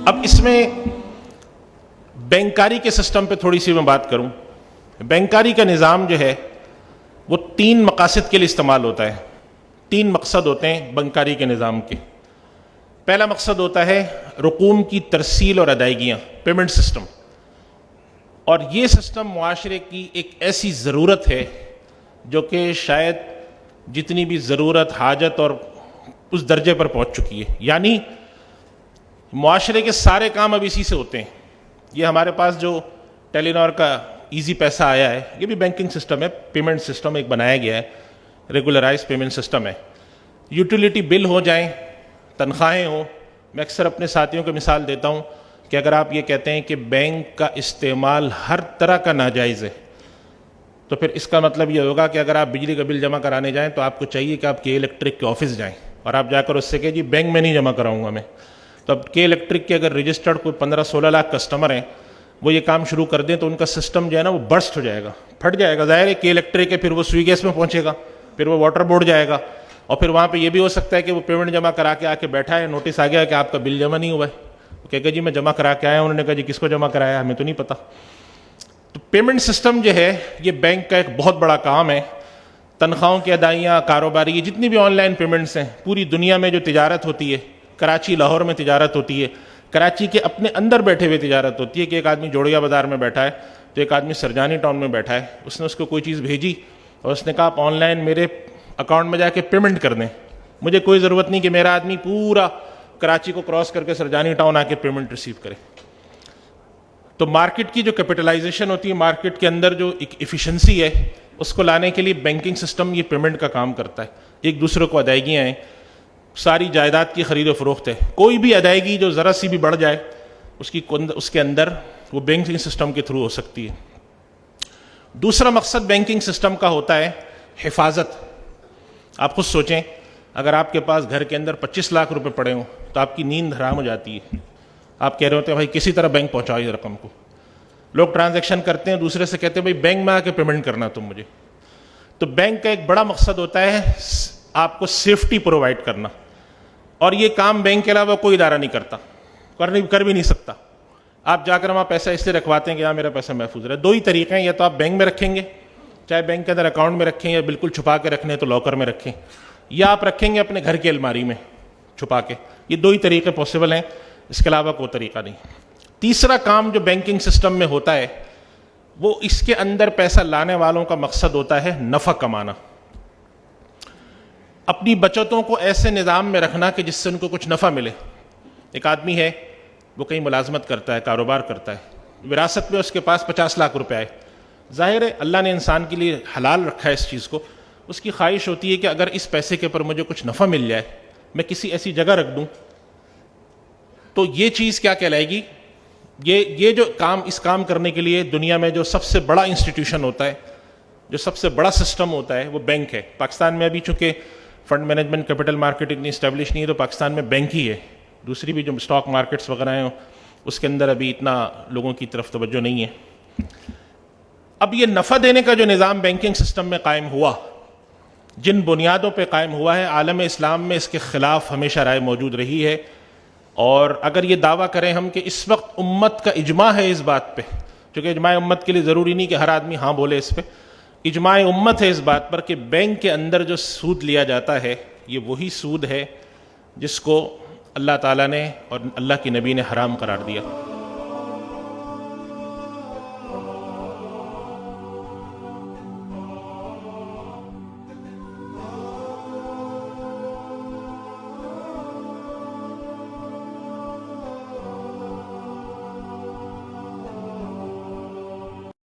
اب اس میں بینکاری کے سسٹم پہ تھوڑی سی میں بات کروں. بینکاری کا نظام جو ہے وہ 3 مقاصد کے لیے استعمال ہوتا ہے. 3 مقصد ہوتے ہیں بینکاری کے نظام کے. پہلا مقصد ہوتا ہے رقوم کی ترسیل اور ادائیگیاں، پیمنٹ سسٹم. اور یہ سسٹم معاشرے کی ایک ایسی ضرورت ہے جو کہ شاید جتنی بھی ضرورت، حاجت اور اس درجے پر پہنچ چکی ہے. یعنی معاشرے کے سارے کام اب اسی سے ہوتے ہیں. یہ ہمارے پاس جو ٹیلی نار کا ایزی پیسہ آیا ہے، یہ بھی بینکنگ سسٹم ہے، پیمنٹ سسٹم ایک بنایا گیا ہے، ریگولرائز پیمنٹ سسٹم ہے. یوٹیلیٹی بل ہو جائیں، تنخواہیں ہوں. میں اکثر اپنے ساتھیوں کو مثال دیتا ہوں کہ اگر آپ یہ کہتے ہیں کہ بینک کا استعمال ہر طرح کا ناجائز ہے، تو پھر اس کا مطلب یہ ہوگا کہ اگر آپ بجلی کا بل جمع کرانے جائیں تو آپ کو چاہیے کہ آپ کے الیکٹرک کے آفس جائیں اور آپ جا کر اس سے کہ جی بینک میں نہیں جمع کراؤں گا میں. تو اب کے الیکٹرک کے اگر رجسٹرڈ کوئی 15-16 لاکھ کسٹمر ہیں، وہ یہ کام شروع کر دیں تو ان کا سسٹم جو ہے نا وہ برسٹ ہو جائے گا، پھٹ جائے گا. ظاہر ہے کے الیکٹرک ہے، پھر وہ سوئی گیس میں پہنچے گا، پھر وہ واٹر بورڈ جائے گا، اور پھر وہاں پہ یہ بھی ہو سکتا ہے کہ وہ پیمنٹ جمع کرا کے آ کے بیٹھا ہے، نوٹس آ گیا کہ آپ کا بل جمع نہیں ہوا ہے. وہ کہے گا جی میں جمع کرا کے آیا ہوں. انہوں نے کہا جی کس کو جمع کرایا، ہمیں تو نہیں پتا. تو پیمنٹ سسٹم جو ہے یہ بینک کا ایک بہت بڑا کام ہے. تنخواہوں کی ادائیاں، کاروباری، یہ جتنی بھی آن لائن پیمنٹس ہیں، پوری دنیا میں جو تجارت ہوتی ہے، کراچی، لاہور میں تجارت ہوتی ہے، کراچی کے اپنے اندر بیٹھے ہوئے تجارت ہوتی ہے کہ ایک آدمی جوڑیا بازار میں بیٹھا ہے تو ایک آدمی سرجانی ٹاؤن میں بیٹھا ہے. اس نے اس کو کوئی چیز بھیجی اور اس نے کہا آپ آن لائن میرے اکاؤنٹ میں جا کے پیمنٹ کر دیں، مجھے کوئی ضرورت نہیں کہ میرا آدمی پورا کراچی کو کراس کر کے سرجانی ٹاؤن آ کے پیمنٹ ریسیو کرے. تو مارکیٹ کی جو کیپٹلائزیشن ہوتی ہے، مارکیٹ کے اندر جو ایک ایفیشنسی ہے، اس کو لانے کے لیے بینکنگ سسٹم یہ پیمنٹ کا کام کرتا ہے. ایک دوسرے کو ادائیگیاں ہیں، ساری جائیداد کی خرید و فروخت ہے، کوئی بھی ادائیگی جو ذرا سی بھی بڑھ جائے اس کے اندر وہ بینکنگ سسٹم کے تھرو ہو سکتی ہے. دوسرا مقصد بینکنگ سسٹم کا ہوتا ہے حفاظت. آپ خود سوچیں، اگر آپ کے پاس گھر کے اندر 25 لاکھ روپے پڑے ہوں تو آپ کی نیند حرام ہو جاتی ہے. آپ کہہ رہے ہوتے ہیں بھائی کسی طرح بینک پہنچاؤ یہ رقم کو. لوگ ٹرانزیکشن کرتے ہیں، دوسرے سے کہتے ہیں بھائی بینک میں آ کے پیمنٹ کرنا تم مجھے. تو بینک کا ایک بڑا مقصد ہوتا ہے آپ کو سیفٹی پرووائڈ کرنا، اور یہ کام بینک کے علاوہ کوئی ادارہ نہیں کرتا، کر بھی نہیں سکتا. آپ جا کر وہاں پیسہ اس لیے رکھواتے ہیں کہ یہاں میرا پیسہ محفوظ رہے. 2 ہی طریقے ہیں، یا تو آپ بینک میں رکھیں گے، چاہے بینک کے اندر اکاؤنٹ میں رکھیں یا بالکل چھپا کے رکھنے تو لاکر میں رکھیں، یا آپ رکھیں گے اپنے گھر کی الماری میں چھپا کے. یہ 2 ہی طریقے پاسبل ہیں، اس کے علاوہ کوئی طریقہ نہیں. تیسرا کام جو بینکنگ سسٹم میں ہوتا ہے وہ اس کے اندر پیسہ لانے والوں کا مقصد ہوتا ہے نفع کمانا. اپنی بچتوں کو ایسے نظام میں رکھنا کہ جس سے ان کو کچھ نفع ملے. ایک آدمی ہے، وہ کہیں ملازمت کرتا ہے، کاروبار کرتا ہے، وراثت میں اس کے پاس 50 لاکھ روپے آئے. ظاہر ہے اللہ نے انسان کے لیے حلال رکھا ہے اس چیز کو. اس کی خواہش ہوتی ہے کہ اگر اس پیسے کے اوپر مجھے کچھ نفع مل جائے، میں کسی ایسی جگہ رکھ دوں. تو یہ چیز کیا کہلائے گی؟ یہ جو کام، اس کام کرنے کے لیے دنیا میں جو سب سے بڑا انسٹیٹیوشن ہوتا ہے، جو سب سے بڑا سسٹم ہوتا ہے، وہ بینک ہے. پاکستان میں ابھی چونکہ فنڈ مینجمنٹ کیپٹل مارکیٹ اتنی اسٹیبلش نہیں ہے تو پاکستان میں بینک ہی ہے. دوسری بھی جو اسٹاک مارکیٹس وغیرہ ہیں اس کے اندر ابھی اتنا لوگوں کی طرف توجہ نہیں ہے. اب یہ نفع دینے کا جو نظام بینکنگ سسٹم میں قائم ہوا، جن بنیادوں پہ قائم ہوا ہے، عالم اسلام میں اس کے خلاف ہمیشہ رائے موجود رہی ہے. اور اگر یہ دعویٰ کریں ہم کہ اس وقت امت کا اجماع ہے اس بات پہ، چونکہ اجماع امت کے لیے ضروری نہیں کہ ہر آدمی ہاں بولے اس پہ، اجماع امت ہے اس بات پر کہ بینک کے اندر جو سود لیا جاتا ہے یہ وہی سود ہے جس کو اللہ تعالیٰ نے اور اللہ کی نبی نے حرام قرار دیا.